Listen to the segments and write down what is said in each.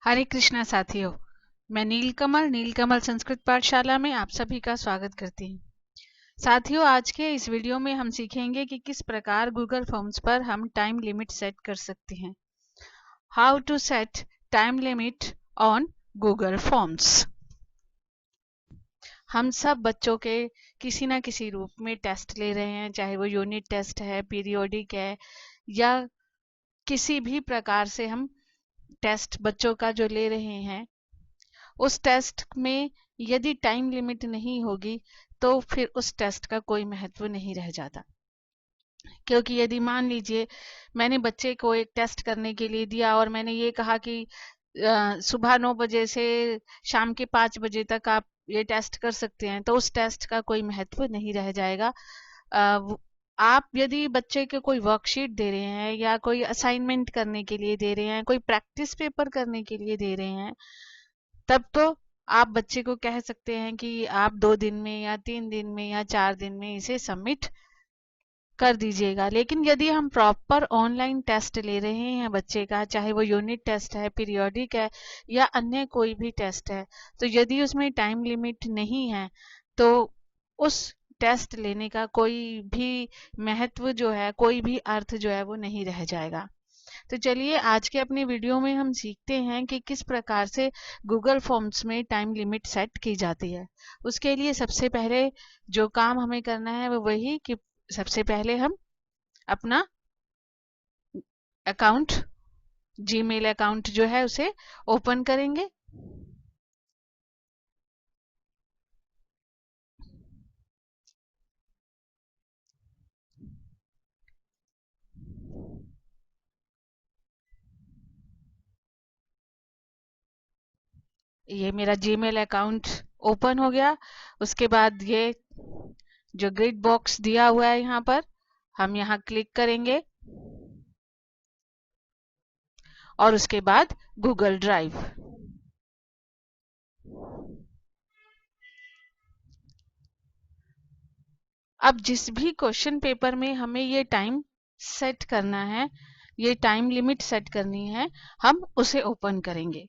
हरे कृष्णा साथियों, मैं नीलकमल संस्कृत पाठशाला में आप सभी का स्वागत करती हूँ। साथियों, आज के इस वीडियो में हम सीखेंगे कि किस प्रकार गूगल फॉर्म्स पर हम टाइम लिमिट सेट कर सकते हैं। How to set time limit on Google forms. हम सब बच्चों के किसी ना किसी रूप में टेस्ट ले रहे हैं, चाहे वो यूनिट टेस्ट है, पीरियोडिक है, या किसी भी प्रकार से हम टेस्ट बच्चों का जो ले रहे हैं, उस टेस्ट में यदि टाइम लिमिट नहीं होगी तो फिर उस टेस्ट का कोई महत्व नहीं रह जाता। क्योंकि यदि मान लीजिए मैंने बच्चे को एक टेस्ट करने के लिए दिया और मैंने ये कहा कि सुबह 9 बजे से शाम के 5 बजे तक आप ये टेस्ट कर सकते हैं, तो उस टेस्ट का कोई महत्व नहीं रह जाएगा। आप यदि बच्चे को कोई वर्कशीट दे रहे हैं या कोई असाइनमेंट करने के लिए दे रहे हैं, कोई प्रैक्टिस पेपर करने के लिए दे रहे हैं, तब तो आप बच्चे को कह सकते हैं कि आप 2 दिन में या 3 दिन में या 4 दिन में इसे सबमिट कर दीजिएगा। लेकिन यदि हम प्रॉपर ऑनलाइन टेस्ट ले रहे हैं बच्चे का, चाहे वो यूनिट टेस्ट है, पीरियोडिक है या अन्य कोई भी टेस्ट है, तो यदि उसमें टाइम लिमिट नहीं है तो उस टेस्ट लेने का कोई भी महत्व जो है, कोई भी अर्थ जो है वो नहीं रह जाएगा। तो चलिए आज के अपने वीडियो में हम सीखते हैं कि किस प्रकार से गूगल फॉर्म्स में टाइम लिमिट सेट की जाती है। उसके लिए सबसे पहले जो काम हमें करना है वो वही कि सबसे पहले हम अपना अकाउंट, जीमेल अकाउंट जो है उसे ओपन करेंगे। ये मेरा जीमेल अकाउंट ओपन हो गया। उसके बाद ये जो ग्रिड बॉक्स दिया हुआ है यहाँ पर, हम यहाँ क्लिक करेंगे और उसके बाद गूगल ड्राइव। अब जिस भी क्वेश्चन पेपर में हमें ये टाइम सेट करना है, ये टाइम लिमिट सेट करनी है, हम उसे ओपन करेंगे।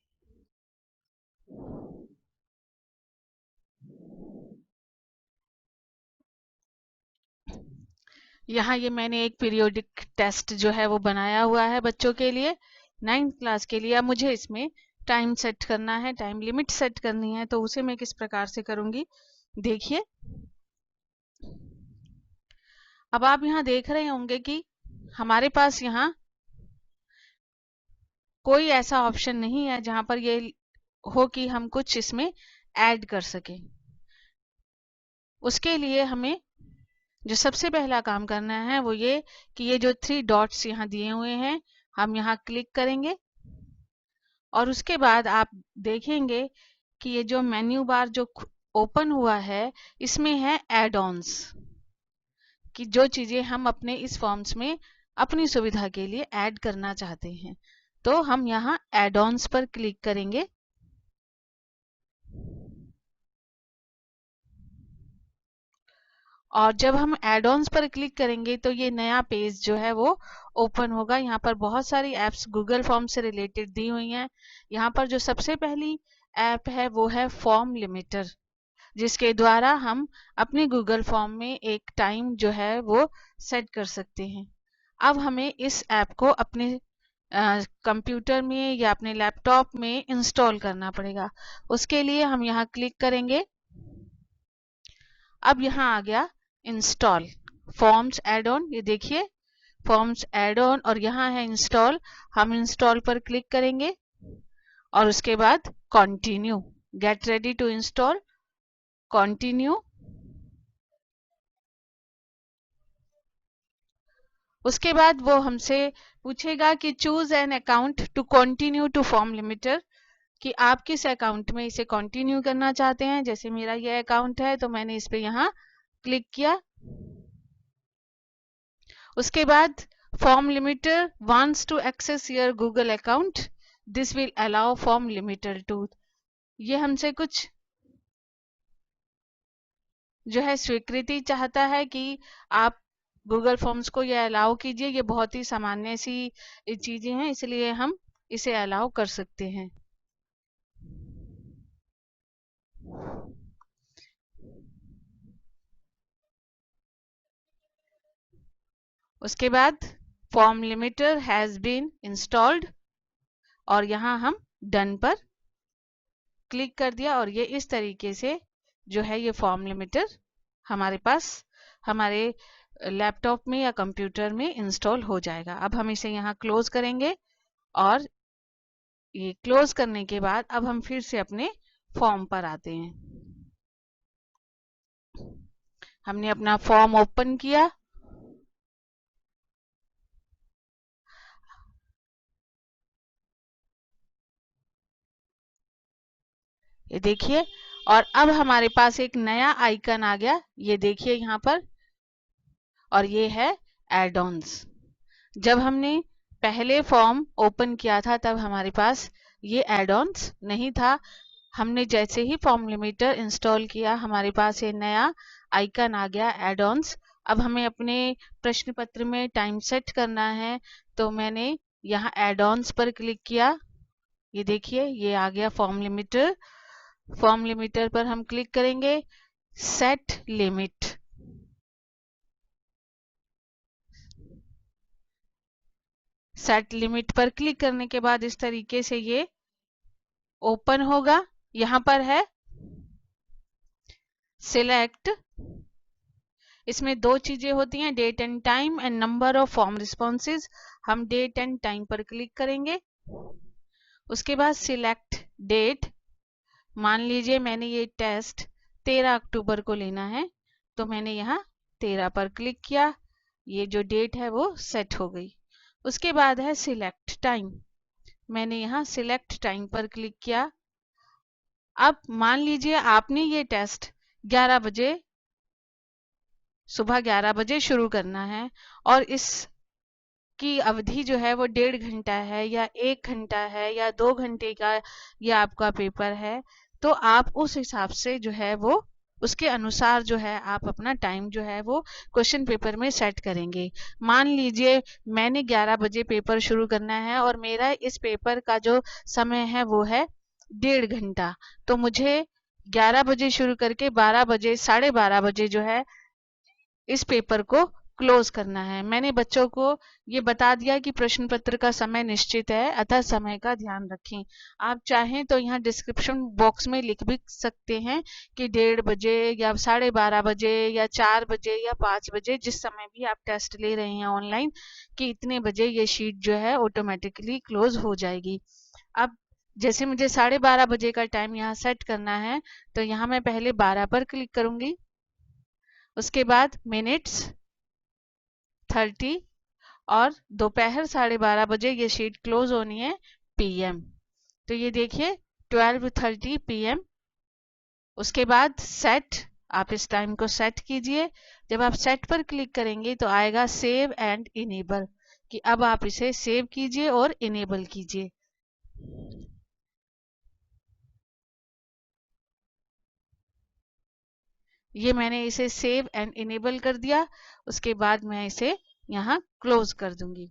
यहाँ ये मैंने एक पीरियोडिक टेस्ट जो है वो बनाया हुआ है बच्चों के लिए, 9th क्लास के लिए। अब मुझे इसमें टाइम सेट करना है, टाइम लिमिट सेट करनी है, तो उसे मैं किस प्रकार से करूंगी, देखिए। अब आप यहाँ देख रहे होंगे कि हमारे पास यहाँ कोई ऐसा ऑप्शन नहीं है जहां पर ये हो कि हम कुछ इसमें ऐड कर सकें। उसके लिए हमें जो सबसे पहला काम करना है वो ये कि ये जो 3 डॉट्स यहाँ दिए हुए हैं, हम यहाँ क्लिक करेंगे और उसके बाद आप देखेंगे कि ये जो मेन्यू बार जो ओपन हुआ है, इसमें है एड ऑन्स, कि जो चीजें हम अपने इस फॉर्म्स में अपनी सुविधा के लिए ऐड करना चाहते हैं। तो हम यहाँ एड ऑन्स पर क्लिक करेंगे और जब हम एड ऑन्स पर क्लिक करेंगे तो ये नया पेज जो है वो ओपन होगा। यहाँ पर बहुत सारी एप्स गूगल फॉर्म से रिलेटेड दी हुई हैं। यहाँ पर जो सबसे पहली ऐप है वो है फॉर्म लिमिटर, जिसके द्वारा हम अपने गूगल फॉर्म में एक टाइम जो है वो सेट कर सकते हैं। अब हमें इस ऐप को अपने कंप्यूटर में या अपने लैपटॉप में इंस्टॉल करना पड़ेगा। उसके लिए हम यहाँ क्लिक करेंगे। अब यहाँ आ गया इंस्टॉल फॉर्म्स एड ऑन, ये देखिए फॉर्म्स एड ऑन, और यहाँ है इंस्टॉल। हम इंस्टॉल पर क्लिक करेंगे और उसके बाद continue, get ready to install, continue. उसके बाद वो हमसे पूछेगा कि choose an account to continue to form limiter, कि आप किस अकाउंट में इसे कंटिन्यू करना चाहते हैं। जैसे मेरा ये अकाउंट है तो मैंने इस पे यहाँ क्लिक किया। उसके बाद form limiter wants to access your Google account, this will allow form limiter to, ये हमसे कुछ जो है स्वीकृति चाहता है कि आप गूगल फॉर्म्स को ये अलाउ कीजिए। ये बहुत ही सामान्य सी चीजें हैं, इसलिए हम इसे अलाउ कर सकते हैं। उसके बाद form limiter has been installed और यहाँ हम डन पर क्लिक कर दिया और ये इस तरीके से जो है ये फॉर्म लिमिटर हमारे पास हमारे लैपटॉप में या कंप्यूटर में इंस्टॉल हो जाएगा। अब हम इसे यहाँ क्लोज करेंगे और ये क्लोज करने के बाद अब हम फिर से अपने फॉर्म पर आते हैं। हमने अपना फॉर्म ओपन किया, ये देखिए, और अब हमारे पास एक नया आइकन आ गया, ये देखिए यहाँ पर, और ये है एड ऑन्स। जब हमने पहले फॉर्म ओपन किया था तब हमारे पास ये एड ऑन्स नहीं था। हमने जैसे ही फॉर्म लिमिटर इंस्टॉल किया हमारे पास ये नया आइकन आ गया एड ऑन्स। अब हमें अपने प्रश्न पत्र में टाइम सेट करना है, तो मैंने यहाँ एड ऑन्स पर क्लिक किया। ये देखिए ये आ गया फॉर्म लिमिटर। फॉर्म लिमिटर पर हम क्लिक करेंगे, सेट लिमिट। सेट लिमिट पर क्लिक करने के बाद इस तरीके से ये ओपन होगा। यहाँ पर है सिलेक्ट, इसमें दो चीजें होती हैं, date and time and number of form responses. हम डेट एंड टाइम पर क्लिक करेंगे। उसके बाद सिलेक्ट डेट। मान लीजिए मैंने ये टेस्ट 13 अक्टूबर को लेना है, तो मैंने यहाँ 13 पर क्लिक किया, ये जो डेट है वो सेट हो गई। उसके बाद है सिलेक्ट टाइम, मैंने यहाँ सिलेक्ट टाइम पर क्लिक किया। अब मान लीजिए आपने ये टेस्ट 11 बजे, सुबह 11 बजे शुरू करना है और इस की अवधि जो है वो 1.5 घंटा है या 1 घंटा है या 2 घंटे का ये आपका पेपर है, तो आप उस हिसाब से जो है वो उसके अनुसार जो है आप अपना टाइम जो है वो क्वेश्चन पेपर में सेट करेंगे। मान लीजिए मैंने 11 बजे पेपर शुरू करना है और मेरा इस पेपर का जो समय है वो है 1.5 घंटा, तो मुझे 11 बजे शुरू करके 12 बजे, 12:30 बजे जो है इस पेपर को क्लोज करना है। मैंने बच्चों को ये बता दिया कि प्रश्न पत्र का समय निश्चित है, अतः समय का ध्यान रखें। आप चाहें तो यहाँ डिस्क्रिप्शन बॉक्स में लिख भी सकते हैं कि 1:30 बजे या 12:30 बजे या 4 बजे या 5 बजे, जिस समय भी आप टेस्ट ले रहे हैं ऑनलाइन, कि इतने बजे ये शीट जो है ऑटोमेटिकली क्लोज हो जाएगी। अब जैसे मुझे 12:30 बजे का टाइम यहाँ सेट करना है, तो यहाँ मैं पहले 12 पर क्लिक करूंगी, उसके बाद मिनट्स 30 और दोपहर 12:30 बजे ये शीट क्लोज होनी है PM। तो ये देखिए 12:30 PM। उसके बाद सेट, आप इस टाइम को सेट कीजिए। जब आप सेट पर क्लिक करेंगे तो आएगा सेव एंड इनेबल, कि अब आप इसे सेव कीजिए और इनेबल कीजिए। ये मैंने इसे सेव एंड इनेबल कर दिया। उसके बाद मैं इसे यहाँ क्लोज कर दूंगी।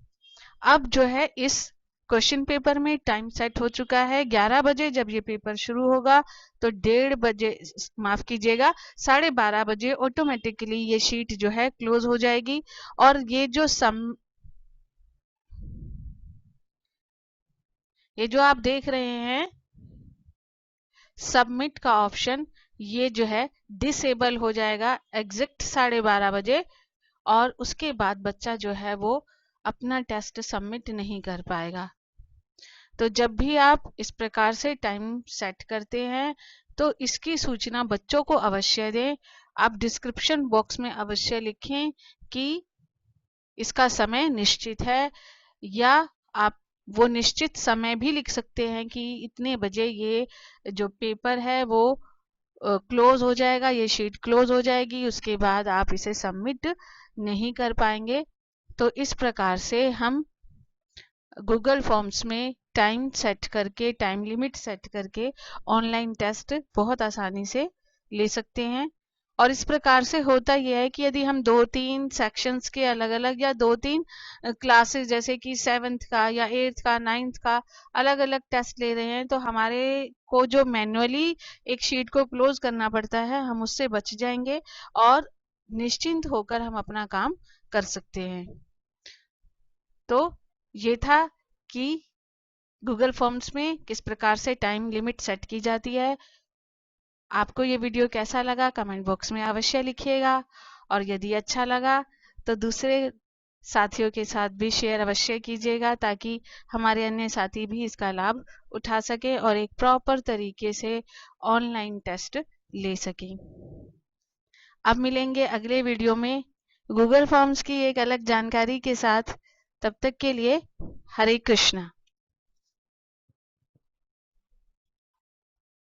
अब जो है इस क्वेश्चन पेपर में टाइम सेट हो चुका है 11 बजे। जब ये पेपर शुरू होगा तो 1:30 बजे, माफ कीजिएगा, 12:30 बजे ऑटोमेटिकली ये शीट जो है क्लोज हो जाएगी। और ये जो आप देख रहे हैं सबमिट का ऑप्शन, ये जो है डिसेबल हो जाएगा एग्जैक्ट 12:30 बजे, और उसके बाद बच्चा जो है वो अपना टेस्ट सबमिट नहीं कर पाएगा। तो जब भी आप इस प्रकार से टाइम सेट करते हैं तो इसकी सूचना बच्चों को अवश्य दें। आप डिस्क्रिप्शन बॉक्स में अवश्य लिखें कि इसका समय निश्चित है, या आप वो निश्चित समय भी लिख सकते हैं कि इतने बजे ये जो पेपर है वो क्लोज हो जाएगा, ये शीट क्लोज हो जाएगी, उसके बाद आप इसे सबमिट नहीं कर पाएंगे। तो इस प्रकार से हम गूगल फॉर्म्स में टाइम सेट करके, टाइम लिमिट सेट करके ऑनलाइन टेस्ट बहुत आसानी से ले सकते हैं। और इस प्रकार से होता यह है कि यदि हम 2-3 सेक्शंस के अलग अलग या 2-3 क्लासेस जैसे कि 7th का या 8th का 9th का अलग अलग टेस्ट ले रहे हैं, तो हमारे को जो मैन्युअली एक शीट को क्लोज करना पड़ता है हम उससे बच जाएंगे और निश्चिंत होकर हम अपना काम कर सकते हैं। तो ये था कि गूगल फॉर्म्स में किस प्रकार से टाइम लिमिट सेट की जाती है। आपको ये वीडियो कैसा लगा कमेंट बॉक्स में अवश्य लिखिएगा, और यदि अच्छा लगा तो दूसरे साथियों के साथ भी शेयर अवश्य कीजिएगा, ताकि हमारे अन्य साथी भी इसका लाभ उठा सके और एक प्रॉपर तरीके से ऑनलाइन टेस्ट ले सकें। अब मिलेंगे अगले वीडियो में गूगल फॉर्म्स की एक अलग जानकारी के साथ। तब तक के लिए हरे कृष्णा।